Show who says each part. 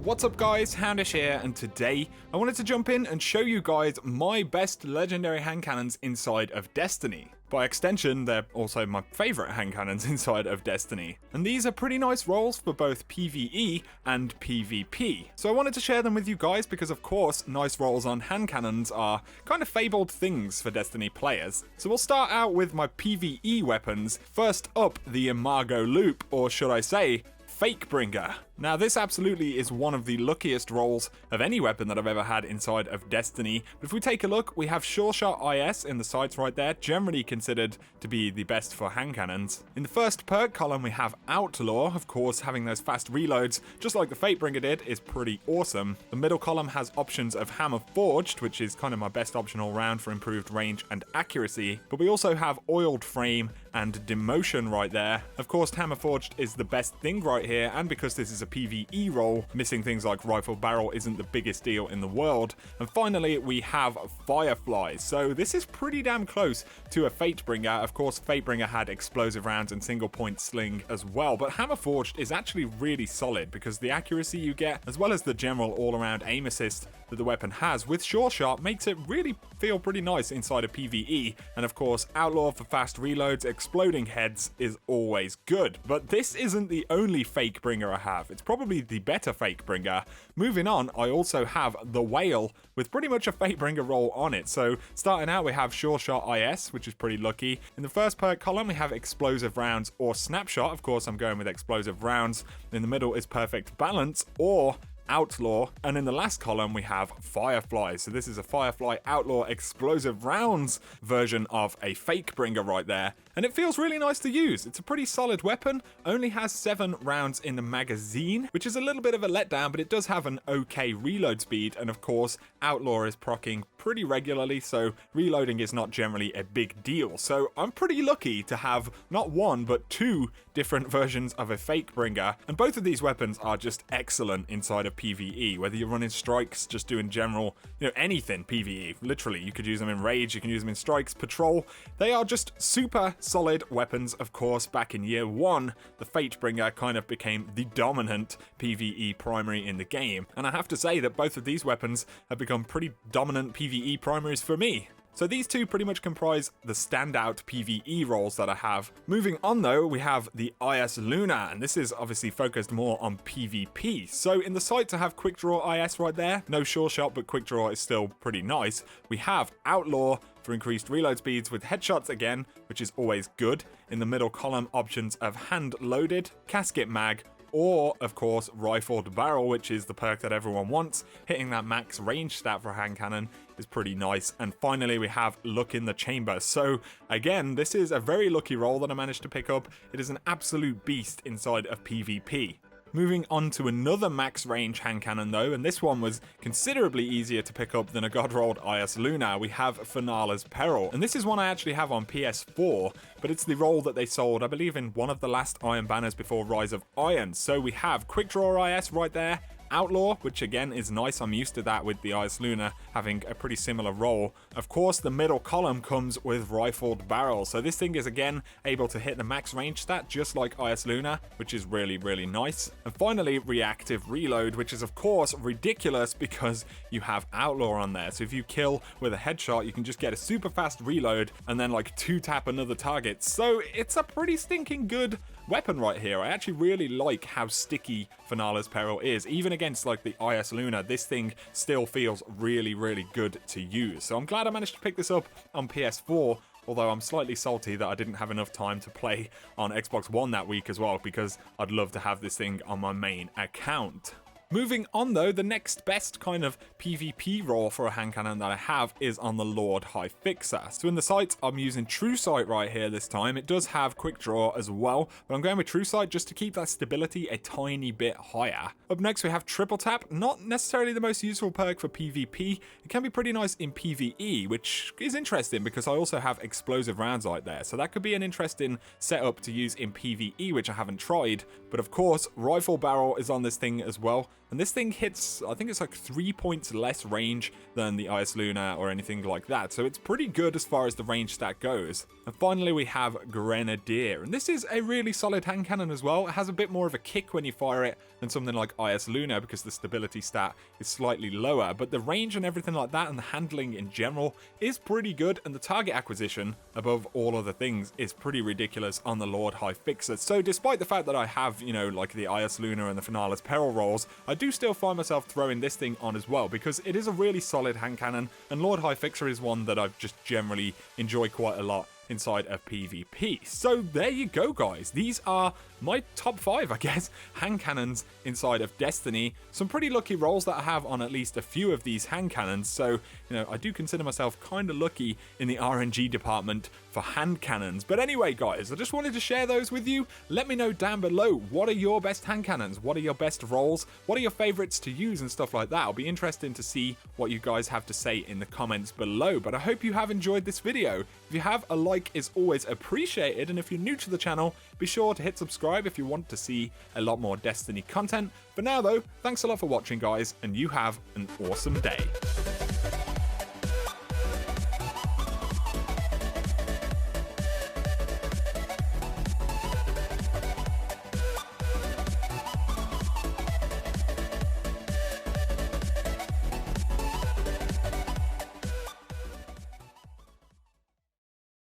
Speaker 1: What's up guys, Houndish here, and today I wanted to jump in and show you guys my best legendary hand cannons inside of Destiny. By extension, they're also my favourite hand cannons inside of Destiny. And these are pretty nice rolls for both PvE and PvP. So I wanted to share them with you guys because of course, nice rolls on hand cannons are kind of fabled things for Destiny players. So we'll start out with my PvE weapons. First up, the Imago Loop, or should I say, Fakebringer. Now this absolutely is one of the luckiest rolls of any weapon that I've ever had inside of Destiny. But if we take a look, we have Sure Shot IS in the sights right there, generally considered to be the best for hand cannons. In the first perk column we have Outlaw, of course having those fast reloads, just like the Fatebringer did, is pretty awesome. The middle column has options of Hammer Forged, which is kind of my best option all round for improved range and accuracy. But we also have Oiled Frame and Demotion right there. Of course Hammer Forged is the best thing right here, and because this is a PvE role, missing things like Rifle Barrel isn't the biggest deal in the world. And finally, we have Fireflies. So this is pretty damn close to a Fatebringer. Of course, Fatebringer had explosive rounds and single point sling as well, but Hammer Forged is actually really solid because the accuracy you get, as well as the general all-around aim assist that the weapon has with Sure Shot, makes it really feel pretty nice inside of PvE. And of course, Outlaw for fast reloads, exploding heads is always good. But this isn't the only Fakebringer I have. It's probably the better Fakebringer. Moving on, I also have the Whale with pretty much a Fatebringer roll on it. So starting out, we have Sure Shot IS, which is pretty lucky. In the first perk column, we have Explosive Rounds or Snapshot. Of course, I'm going with Explosive Rounds. In the middle is Perfect Balance or Outlaw, and in the last column we have Firefly. So this is a Firefly Outlaw Explosive Rounds version of a Fakebringer right there, and it feels really nice to use. It's a pretty solid weapon, only has 7 rounds in the magazine, which is a little bit of a letdown, but it does have an okay reload speed, and of course Outlaw is proccing pretty regularly, so reloading is not generally a big deal. So I'm pretty lucky to have not one but 2 different versions of a Fakebringer, and both of these weapons are just excellent inside of PvE, whether you're running strikes, just doing general, anything PvE. Literally, you could use them in Rage, you can use them in strikes, patrol. They are just super solid weapons. Of course, back in year 1, the Fatebringer kind of became the dominant PvE primary in the game, and I have to say that both of these weapons have become pretty dominant PvE primaries for me. So these two pretty much comprise the standout PvE roles that I have. Moving on though, we have the IS Luna, and this is obviously focused more on PvP. So in the sights I have Quick Draw IS right there. No Sure Shot, but Quick Draw is still pretty nice. We have Outlaw for increased reload speeds with headshots again, which is always good. In the middle column, options of Hand Loaded, Casket Mag, or, of course, Rifled Barrel, which is the perk that everyone wants. Hitting that max range stat for a hand cannon is pretty nice. And finally, we have Look in the Chamber. So, again, this is a very lucky roll that I managed to pick up. It is an absolute beast inside of PvP. Moving on to another max range hand cannon though, and this one was considerably easier to pick up than a god rolled IS Luna. We have Finale's Peril, and this is one I actually have on PS4, but it's the roll that they sold, I believe, in one of the last Iron banners before Rise of Iron. So we have Quick Draw IS right there, Outlaw, which again is nice. I'm used to that with the IS Luna having a pretty similar role. Of course, the middle column comes with Rifled Barrel. So this thing is again able to hit the max range stat just like IS Luna, which is really, really nice. And finally, Reactive Reload, which is of course ridiculous because you have Outlaw on there. So if you kill with a headshot, you can just get a super fast reload and then like 2-tap another target. So it's a pretty stinking good weapon right here. I actually really like how sticky Finale's Peril is. Even against like the IS Luna, this thing still feels really, really good to use. So I'm glad I managed to pick this up on PS4, although I'm slightly salty that I didn't have enough time to play on Xbox One that week as well, because I'd love to have this thing on my main account. Moving on though, the next best kind of PvP role for a hand cannon that I have is on the Lord Hifixer. So in the sights, I'm using True Sight right here this time. It does have Quick Draw as well, but I'm going with True Sight just to keep that stability a tiny bit higher. Up next we have Triple Tap, not necessarily the most useful perk for PvP. It can be pretty nice in PvE, which is interesting because I also have Explosive Rounds right there. So that could be an interesting setup to use in PvE, which I haven't tried. But of course, Rifle Barrel is on this thing as well. And this thing hits, I think it's like 3 points less range than the IS Luna or anything like that. So it's pretty good as far as the range stat goes. And finally we have Grenadier. And this is a really solid hand cannon as well. It has a bit more of a kick when you fire it than something like IS Luna because the stability stat is slightly lower. But the range and everything like that and the handling in general is pretty good. And the target acquisition, above all other things, is pretty ridiculous on the Lord Hifix. So despite the fact that I have, you know, like the IS Luna and the Finales Peril rolls, I do still find myself throwing this thing on as well because it is a really solid hand cannon, and Lord Hifixer is one that I've just generally enjoyed quite a lot inside of PvP. So there you go, guys. These are my top 5, I guess, hand cannons inside of Destiny. Some pretty lucky rolls that I have on at least a few of these hand cannons. So, you know, I do consider myself kind of lucky in the RNG department for hand cannons. But anyway, guys, I just wanted to share those with you. Let me know down below, what are your best hand cannons? What are your best rolls? What are your favorites to use and stuff like that? It'll be interesting to see what you guys have to say in the comments below. But I hope you have enjoyed this video. If you have, a like is always appreciated, and if you're new to the channel, be sure to hit subscribe if you want to see a lot more Destiny content. For now though, thanks a lot for watching, guys, and you have an awesome day.